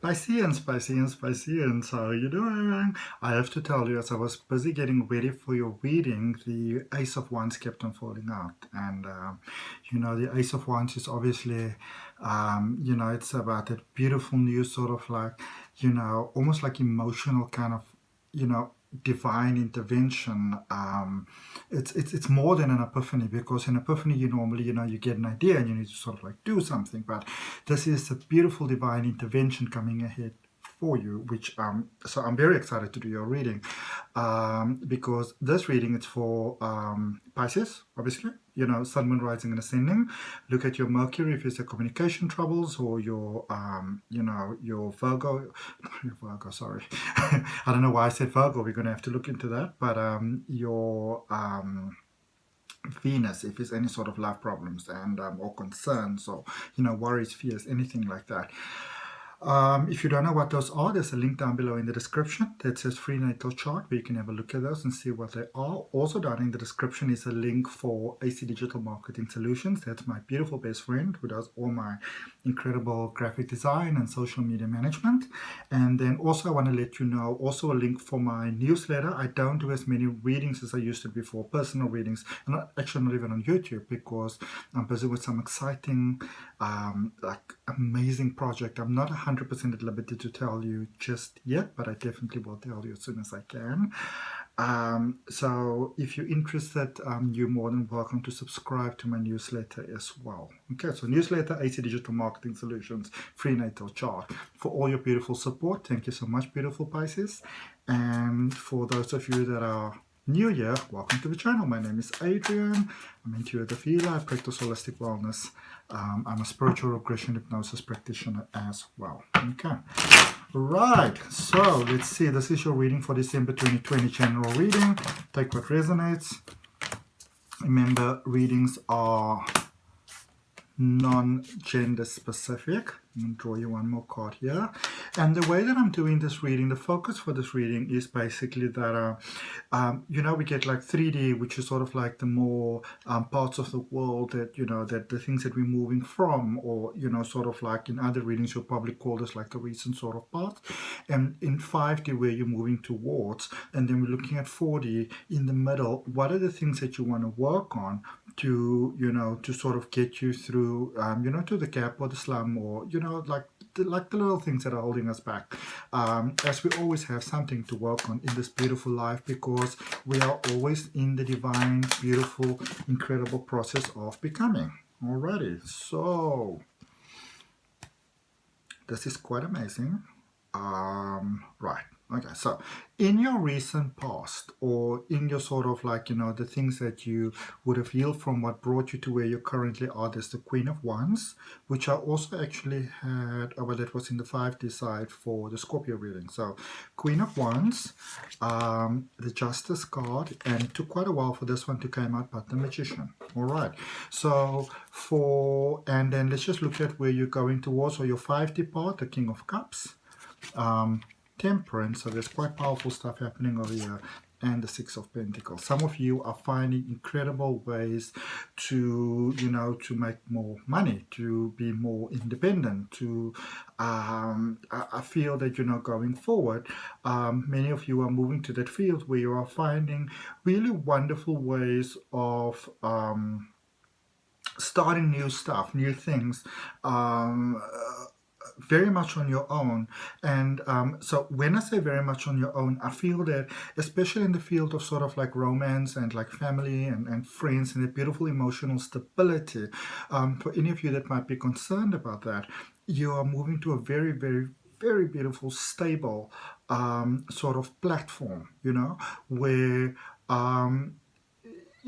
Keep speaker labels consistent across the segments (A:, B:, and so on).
A: Pisceans, how are you doing? I have to tell you, as I was busy getting ready for your reading, the Ace of Wands kept on falling out. And, the Ace of Wands is obviously, it's about that beautiful new sort of like, almost like emotional kind of, you know, divine intervention. It's more than an epiphany, because in epiphany you normally you get an idea and you need to sort of like do something, but this is a beautiful divine intervention coming ahead for you, which so I'm very excited to do your reading, because this reading is for Pisces, obviously, sun, moon, rising and ascending. Look at your Mercury if it's a communication troubles, or your your Virgo, your Virgo, sorry. I don't know why I said Virgo, we're going to have to look into that, but your Venus, if it's any sort of love problems and or concerns, or worries, fears, anything like that. If you don't know what those are, there's a link down below in the description that says free natal chart, where you can have a look at those and see what they are. Also down in the description is a link for AC Digital Marketing Solutions. That's my beautiful best friend who does all my incredible graphic design and social media management. And then also I want to let you know, also a link for my newsletter. I don't do as many readings as I used to before, personal readings, and actually not even on YouTube, because I'm busy with some exciting like amazing project. I'm not 100% at liberty to tell you just yet, but I definitely will tell you as soon as I can. So if you're interested, you're more than welcome to subscribe to my newsletter as well. Okay, so newsletter, AC Digital Marketing Solutions, free natal chart. For all your beautiful support, thank you so much, beautiful Pisces. And for those of you that are new here, welcome to the channel. My name is Adrian. I'm intuitive healer. I practice holistic wellness. I'm a spiritual regression hypnosis practitioner as well. Okay, right, so let's see. This is your reading for December 2020, general reading. Take what resonates. Remember, readings are non-gender specific. I'm going to draw you one more card here. And the way that I'm doing this reading, the focus for this reading is basically that, we get like 3D, which is sort of like the more parts of the world that, that the things that we're moving from, or, sort of like in other readings, you'll probably call this like the recent sort of path. And in 5D, where you're moving towards, and then we're looking at 4D in the middle. What are the things that you want to work on to, to sort of get you through, to the gap or the slum, or, like the little things that are holding us back, as we always have something to work on in this beautiful life, because we are always in the divine, beautiful, incredible process of becoming. Alrighty, so this is quite amazing. Right. Okay, so in your recent past, or in your sort of like, the things that you would have healed from, what brought you to where you currently are, there's the Queen of Wands, which I also actually had, well, that was in the 5D side for the Scorpio reading. So Queen of Wands, the Justice card, and it took quite a while for this one to come out, but the Magician. All right, so and then let's just look at where you're going towards. So your 5D part, the King of Cups, Temperance, so there's quite powerful stuff happening over here, and the Six of Pentacles. Some of you are finding incredible ways to, to make more money, to be more independent, to, I feel that, going forward, many of you are moving to that field where you are finding really wonderful ways of, starting new stuff, new things, very much on your own. And so when I say very much on your own, I feel that especially in the field of sort of like romance and like family and friends and the beautiful emotional stability, for any of you that might be concerned about that, you are moving to a very, very, very beautiful, stable sort of platform, where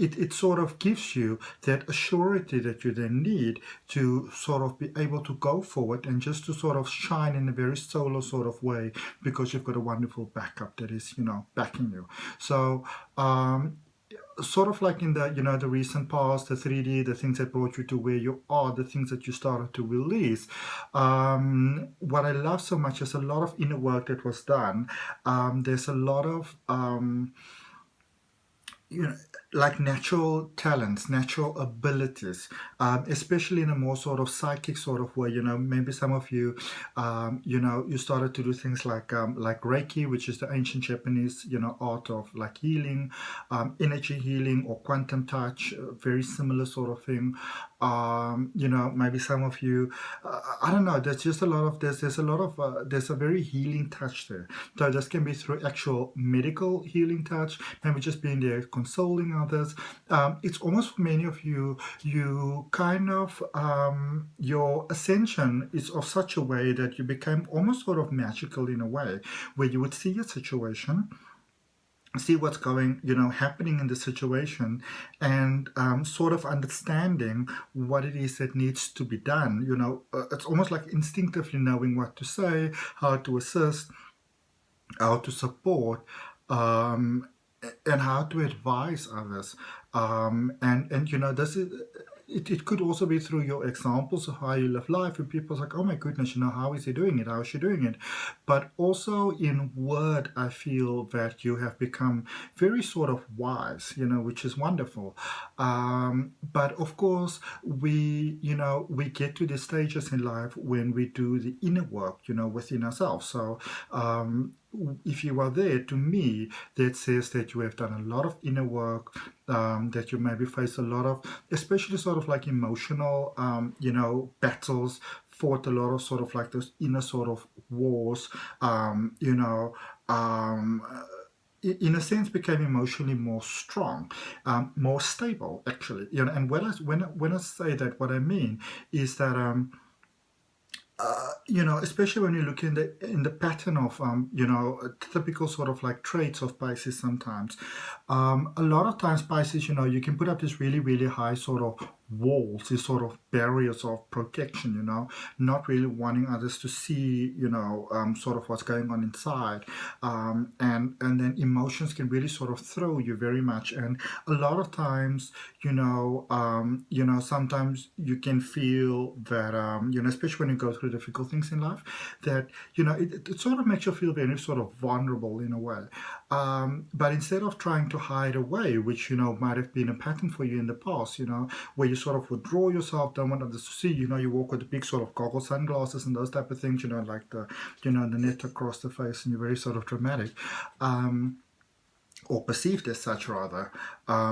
A: it sort of gives you that assurity that you then need to sort of be able to go forward and just to sort of shine in a very solo sort of way, because you've got a wonderful backup that is, backing you. So, sort of like in the, the recent past, the 3D, the things that brought you to where you are, the things that you started to release. What I love so much is a lot of inner work that was done. There's a lot of, like natural talents, natural abilities, especially in a more sort of psychic sort of way. Maybe some of you, you started to do things like Reiki, which is the ancient Japanese, art of like healing, energy healing, or quantum touch, very similar sort of thing. Maybe some of you, I don't know. There's just a lot of there's a lot of there's a very healing touch there. So this can be through actual medical healing touch, maybe just being there consoling others. It's almost for many of you, you kind of your ascension is of such a way that you became almost sort of magical in a way, where you would see a situation, see what's going, happening in the situation, and sort of understanding what it is that needs to be done. It's almost like instinctively knowing what to say, how to assist, how to support, and how to advise others. And this is it could also be through your examples of how you live life, and people's like, oh my goodness, how is he doing it? How is she doing it? But also in word, I feel that you have become very sort of wise, which is wonderful. But of course, we get to the stages in life when we do the inner work, within ourselves. So if you are there, to me, that says that you have done a lot of inner work, that you maybe face a lot of, especially sort of like emotional, battles, fought a lot of sort of like those inner sort of wars, in a sense became emotionally more strong, more stable, actually. And when I say that, what I mean is that especially when you look in the pattern of typical sort of like traits of Pisces sometimes. A lot of times Pisces, you can put up this really, really high sort of walls, these sort of barriers of protection, not really wanting others to see, sort of what's going on inside. And then emotions can really sort of throw you very much. And a lot of times, sometimes you can feel that, especially when you go through difficult things in life, that, it sort of makes you feel very sort of vulnerable in a way. But instead of trying to hide away, which, might have been a pattern for you in the past, where you sort of withdraw yourself, don't want others to see, you walk with the big sort of goggle sunglasses and those type of things, like the net across the face, and you're very sort of dramatic. Or perceived as such, rather,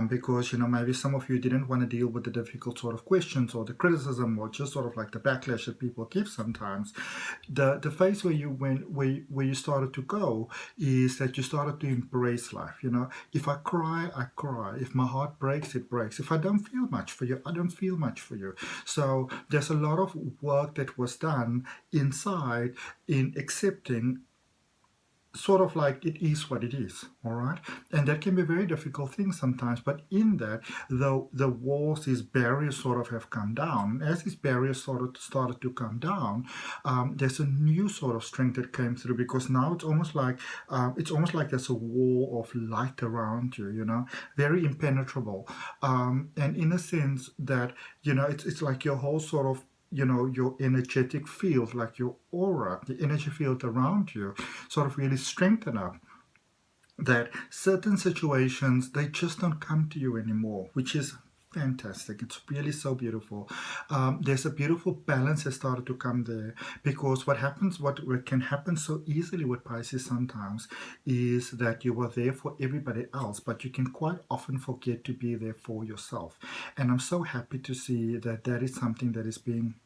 A: because maybe some of you didn't want to deal with the difficult sort of questions or the criticism or just sort of like the backlash that people give sometimes. The phase where you started to go is that you started to embrace life. If I cry, I cry. If my heart breaks, it breaks. If I don't feel much for you, I don't feel much for you. So there's a lot of work that was done inside in accepting sort of like it is what it is, all right? And that can be a very difficult thing sometimes, but in that, though the walls, these barriers sort of have come down. As these barriers sort of started to come down, there's a new sort of strength that came through, because now it's almost like there's a wall of light around you, very impenetrable. And in a sense that, it's like your whole sort of your energetic field, like your aura, the energy field around you, sort of really strengthen up, that certain situations, they just don't come to you anymore, which is fantastic. It's really so beautiful. There's a beautiful balance that started to come there, because what can happen so easily with Pisces sometimes is that you are there for everybody else, but you can quite often forget to be there for yourself. And I'm so happy to see that is something that is being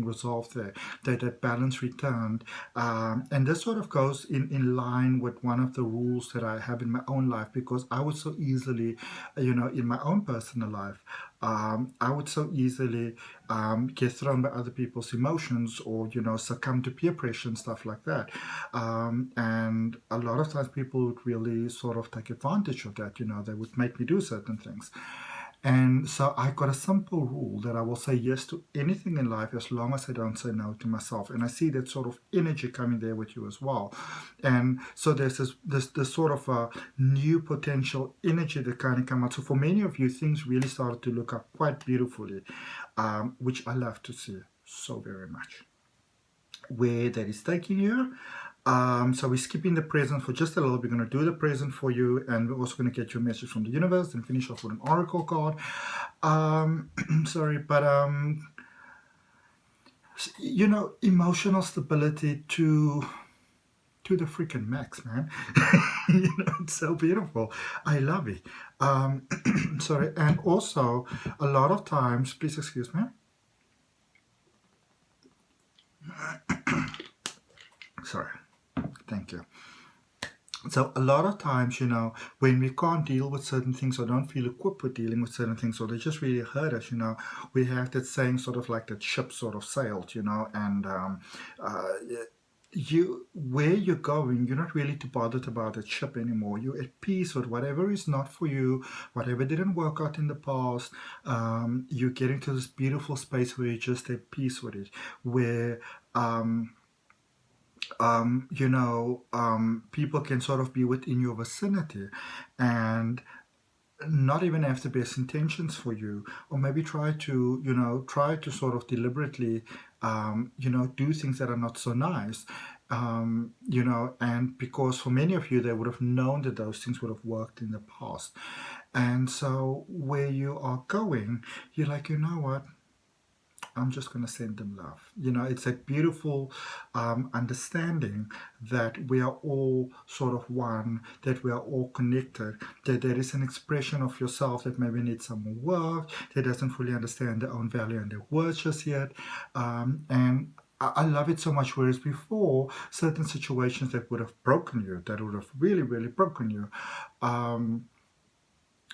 A: resolved there, that balance returned. And this sort of goes in line with one of the rules that I have in my own life, because I would so easily, in my own personal life, I would so easily get thrown by other people's emotions, or succumb to peer pressure and stuff like that. And a lot of times people would really sort of take advantage of that. They would make me do certain things. And so I got a simple rule that I will say yes to anything in life as long as I don't say no to myself. And I see that sort of energy coming there with you as well. And so there's this sort of a new potential energy that kind of come out. So for many of you, things really started to look up quite beautifully, which I love to see so very much. Where that is taking you, So we're skipping the present for just a little. We're going to do the present for you, and we're also going to get you a message from the universe and finish off with an oracle card. Sorry, but you know, emotional stability to the freaking max, man. You know, it's so beautiful. I love it. Sorry, and also a lot of times, please excuse me. Sorry. Thank you. So a lot of times, you know, when we can't deal with certain things or don't feel equipped with dealing with certain things, or they just really hurt us, you know, we have that saying sort of like that ship sort of sailed, you know, and where you're going, you're not really too bothered about that ship anymore. You're at peace with whatever is not for you, whatever didn't work out in the past. You're getting to this beautiful space where you're just at peace with it, where you know, people can sort of be within your vicinity and not even have the best intentions for you, or maybe try to, you know, sort of deliberately, you know, do things that are not so nice, you know, and because for many of you, they would have known that those things would have worked in the past. And so where you are going, you're like, you know what? I'm just going to send them love. You know, it's a beautiful understanding that we are all sort of one, that we are all connected, that there is an expression of yourself that maybe needs some more work, that doesn't fully understand their own value and their worth just yet. And I love it so much, whereas before, certain situations that would have broken you, that would have really, really broken you,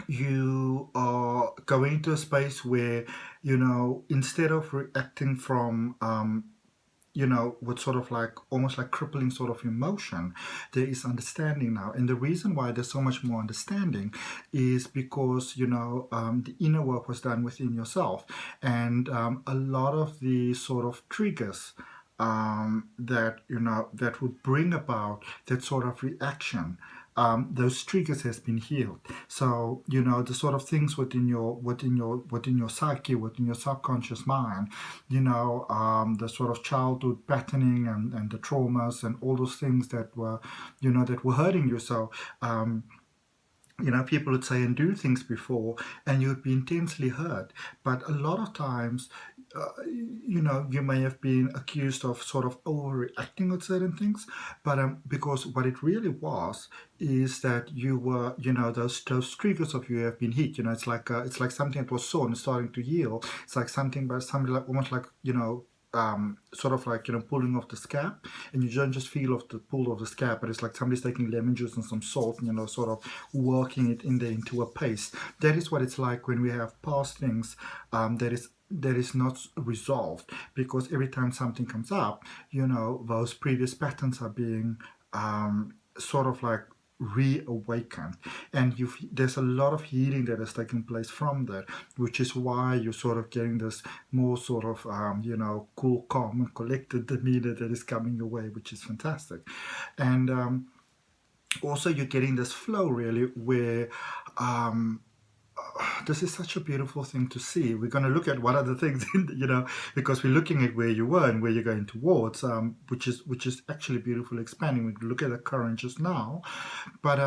A: you are going to a space where, you know, instead of reacting from, you know, with sort of like almost like crippling sort of emotion, there is understanding now. And the reason why there's so much more understanding is because, you know, the inner work was done within yourself. And a lot of the sort of triggers that, you know, that would bring about that sort of reaction, those triggers has been healed. So, you know, the sort of things within your psyche, within your subconscious mind, you know, the sort of childhood patterning and the traumas and all those things that were, you know, that were hurting you. So you know, people would say and do things before, and you'd be intensely hurt. But a lot of times, you know, you may have been accused of sort of overreacting with certain things, but because what it really was is that you were, you know, those triggers of you have been hit. You know, it's like something that was sore and starting to heal. It's like something like almost like, you know, sort of like, you know, pulling off the scab, and you don't just feel of the pull of the scab, but it's like somebody's taking lemon juice and some salt, and, you know, sort of working it in there into a paste. That is what it's like when we have past things that is not resolved, because every time something comes up, you know, those previous patterns are being sort of like reawakened, and there's a lot of healing that has taken place from that, which is why you're sort of getting this more sort of you know, cool, calm and collected demeanor that is coming your way, which is fantastic. And also you're getting this flow really where this is such a beautiful thing to see. We're going to look at what are the things, you know, because we're looking at where you were and where you're going towards, which is actually beautiful expanding. We can look at the current just now, but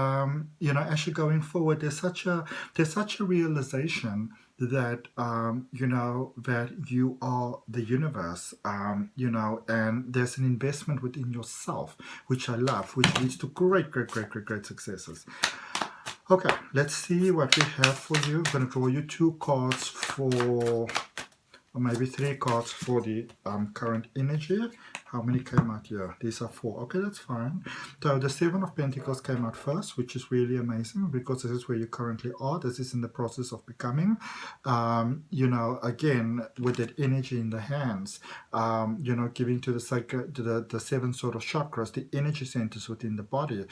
A: you know, as you're going forward, there's such a realization that you know, that you are the universe, you know, and there's an investment within yourself, which I love, which leads to great successes. Okay, let's see what we have for you. I'm going to draw you 2 cards for, or maybe 3 cards for the current energy. How many came out here? These are 4. Okay, that's fine. So the 7 of Pentacles came out first, which is really amazing, because this is where you currently are. This is in the process of becoming. You know, again, with that energy in the hands, you know, giving to the 7 sort of chakras, the energy centers within the body,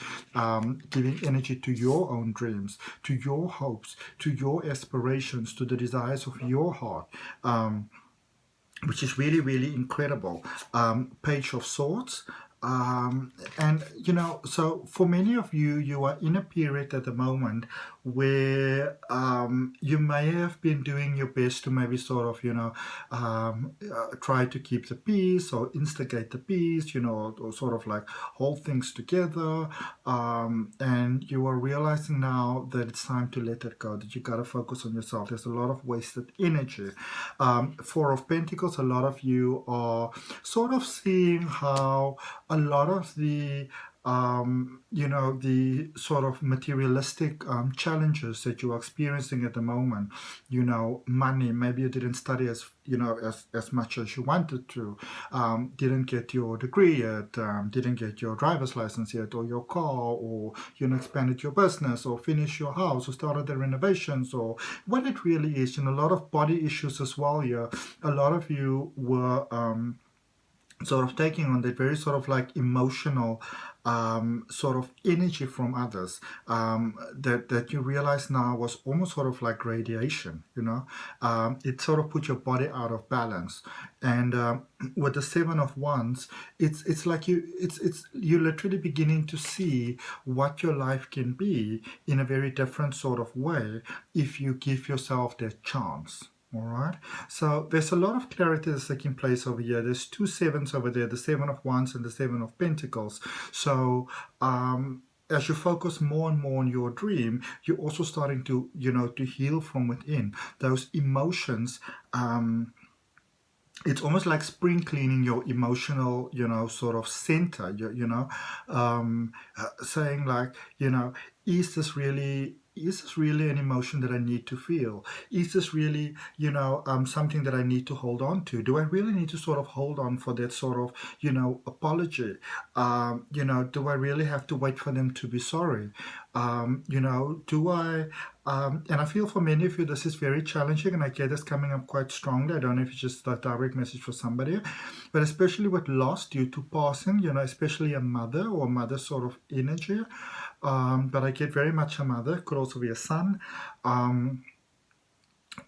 A: giving energy to your own dreams, to your hopes, to your aspirations, to the desires of your heart. Which is really incredible. Page of Swords, And you know, so for many of you, you are in a period at the moment where you may have been doing your best to maybe sort of, you know, try to keep the peace or instigate the peace, you know, or sort of like hold things together. And you are realizing now that it's time to let it go, that you got to focus on yourself. There's a lot of wasted energy. Four of Pentacles, a lot of you are sort of seeing how a lot of the you know, the sort of materialistic challenges that you are experiencing at the moment, you know, money, maybe you didn't study as, you know, as much as you wanted to, didn't get your degree yet, didn't get your driver's license yet, or your car, or, you know, expanded your business, or finished your house, or started the renovations, or what it really is, you know, a lot of body issues as well here. A lot of you were sort of taking on that very sort of like emotional sort of energy from others, that you realize now was almost sort of like radiation, you know. It sort of put your body out of balance. And with the Seven of Wands, it's like you're literally beginning to see what your life can be in a very different sort of way if you give yourself that chance. All right, so there's a lot of clarity that's taking place over here. There's two sevens over there, the Seven of Wands and the Seven of Pentacles. So as you focus more and more on your dream, you're also starting to, you know, to heal from within. Those emotions, it's almost like spring cleaning your emotional, you know, sort of center, you know, saying like, you know, is this really an emotion that I need to feel? Is this really, you know, something that I need to hold on to? Do I really need to sort of hold on for that sort of, you know, apology? You know, do I really have to wait for them to be sorry? You know, do I, and I feel for many of you this is very challenging, and I get this coming up quite strongly. I don't know if it's just a direct message for somebody, but especially with loss due to passing, you know, especially a mother or mother sort of energy. But I get very much a mother, could also be a son.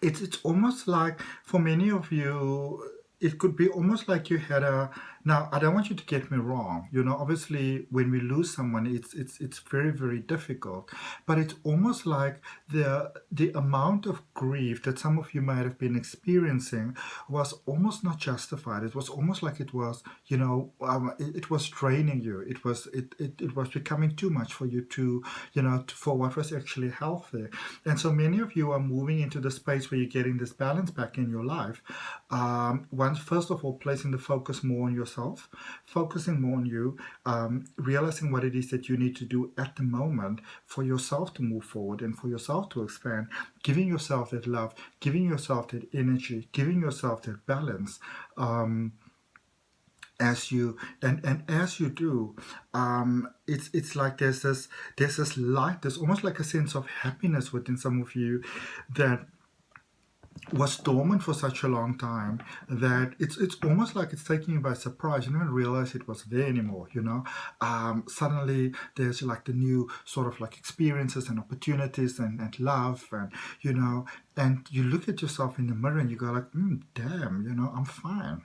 A: It's almost like for many of you, it could be almost like you had a. Now, I don't want you to get me wrong. You know, obviously, when we lose someone, it's very, very difficult. But it's almost like the amount of grief that some of you might have been experiencing was almost not justified. It was almost like it was, you know, it was draining you. It was becoming too much for you to, you know, for what was actually healthy. And so many of you are moving into the space where you're getting this balance back in your life. Once, first of all, placing the focus more on yourself, focusing more on you, realizing what it is that you need to do at the moment for yourself to move forward and for yourself to expand, giving yourself that love, giving yourself that energy, giving yourself that balance. As you as you do, it's like there's this light, there's almost like a sense of happiness within some of you that was dormant for such a long time that it's almost like it's taking you by surprise. You don't even realize it was there anymore, you know. Suddenly there's like the new sort of like experiences and opportunities and love, and you know, and you look at yourself in the mirror and you go like, damn, you know, I'm fine.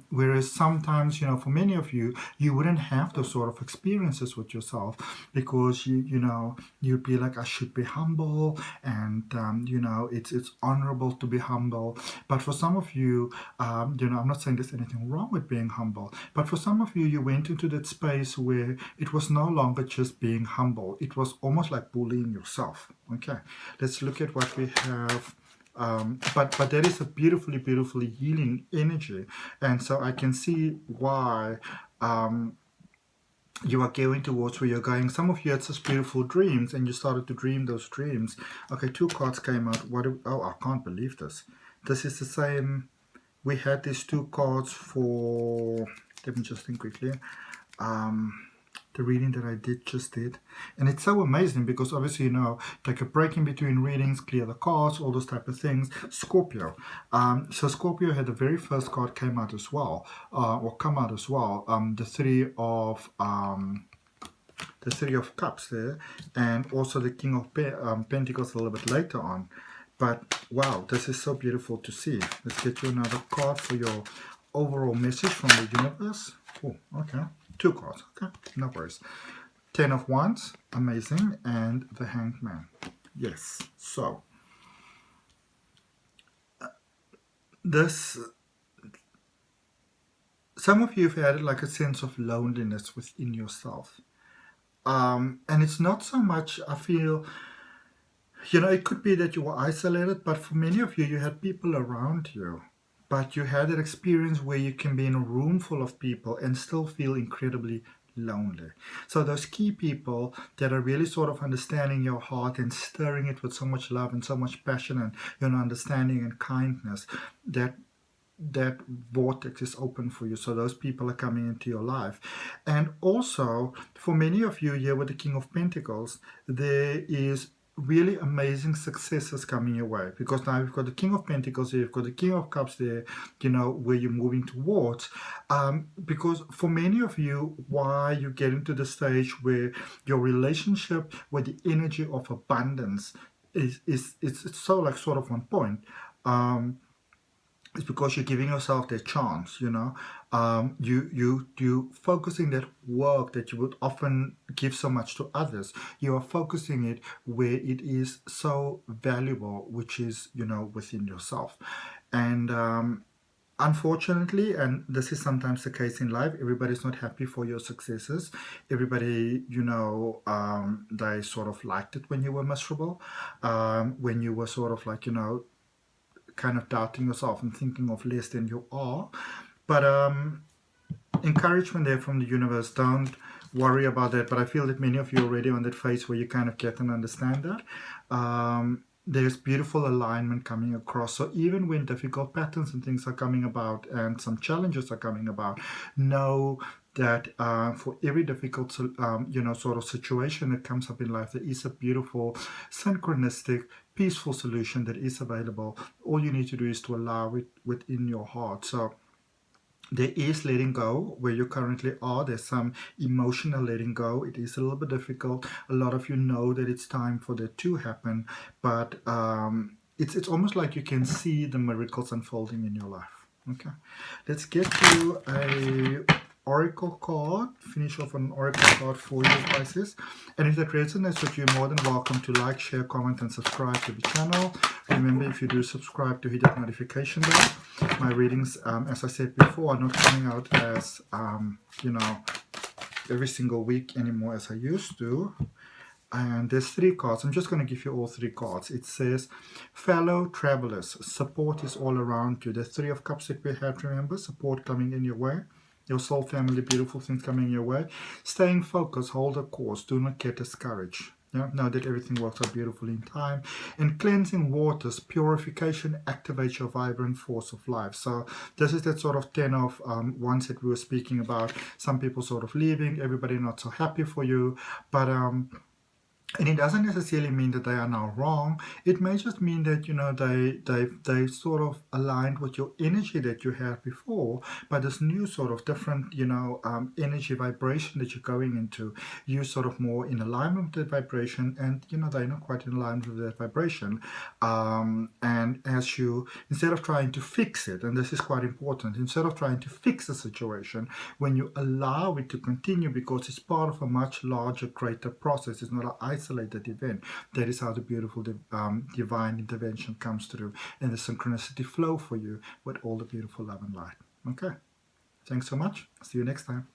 A: Whereas sometimes, you know, for many of you, you wouldn't have those sort of experiences with yourself because you know, you'd be like, I should be humble, and you know, it's honorable to be humble. But for some of you, you know, I'm not saying there's anything wrong with being humble, but for some of you, you went into that space where it was no longer just being humble. It was almost like bullying yourself. Okay, let's look at what we have. But that is a beautifully healing energy, and so I can see why you are going towards where you're going. Some of you had such beautiful dreams and you started to dream those dreams. Okay, two cards came out. Oh, I can't believe this. This is the same. We had these two cards for, let me just think quickly. The reading that I just did, and it's so amazing because obviously, you know, take a break in between readings, clear the cards, all those type of things. Scorpio, so Scorpio had the very first card came out as well, or come out as well. The Three of Cups there, and also the King of Pentacles a little bit later on. But wow, this is so beautiful to see. Let's get you another card for your overall message from the universe. Oh, okay. 2 cards. Okay, no worries. 10 of Wands, amazing, and the Hanged Man. Yes, so some of you have had like a sense of loneliness within yourself. And it's not so much, I feel, it could be that you were isolated, but for many of you, you had people around you. But you had that experience where you can be in a room full of people and still feel incredibly lonely. So those key people that are really sort of understanding your heart and stirring it with so much love and so much passion and understanding and kindness, that vortex is open for you. So those people are coming into your life. And also, for many of you here with the King of Pentacles, there is really amazing successes coming your way, because now you've got the King of Pentacles here, you've got the King of Cups there, where you're moving towards, because for many of you, why you're getting to the stage where your relationship with the energy of abundance it's so like sort of on point, it's because you're giving yourself that chance, you focusing that work that you would often give so much to others. You are focusing it where it is so valuable, which is, within yourself. And unfortunately, and this is sometimes the case in life, everybody's not happy for your successes. Everybody, they sort of liked it when you were miserable, when you were sort of like, kind of doubting yourself and thinking of less than you are. But encouragement there from the universe. Don't worry about that. But I feel that many of you are already on that phase where you kind of get and understand that. There's beautiful alignment coming across. So even when difficult patterns and things are coming about and some challenges are coming about, know that for every difficult, sort of situation that comes up in life, there is a beautiful, synchronistic, peaceful solution that is available. All you need to do is to allow it within your heart. So there is letting go where you currently are. There's some emotional letting go. It is a little bit difficult. A lot of you know that it's time for that to happen, but it's almost like you can see the miracles unfolding in your life. Okay, let's get to a oracle card. Finish off an oracle card for you, Pisces. And if that resonates with you, more than welcome to like, share, comment, and subscribe to the channel. Remember, if you do subscribe, to hit that notification bell. My readings, as I said before, are not coming out as every single week anymore as I used to. And there's 3 cards. I'm just going to give you all 3 cards. It says, fellow travelers, support is all around you. The 3 of Cups that we had, remember, support coming in your way. Your soul family, beautiful things coming your way. Staying focused, hold a course, do not get discouraged. Know that everything works out beautifully in time. And cleansing waters, purification activates your vibrant force of life. So this is that sort of 10 of Wands that we were speaking about. Some people sort of leaving, everybody not so happy for you. But and it doesn't necessarily mean that they are now wrong. It may just mean that, they sort of aligned with your energy that you had before, but this new sort of different, energy vibration that you're going into, you sort of more in alignment with that vibration, and, they're not quite in alignment with that vibration. And as you, instead of trying to fix it, and this is quite important, instead of trying to fix the situation, when you allow it to continue, because it's part of a much larger, greater process, it's not an isolated event. That is how the beautiful divine intervention comes through, and the synchronicity flow for you with all the beautiful love and light. Okay, thanks so much. See you next time.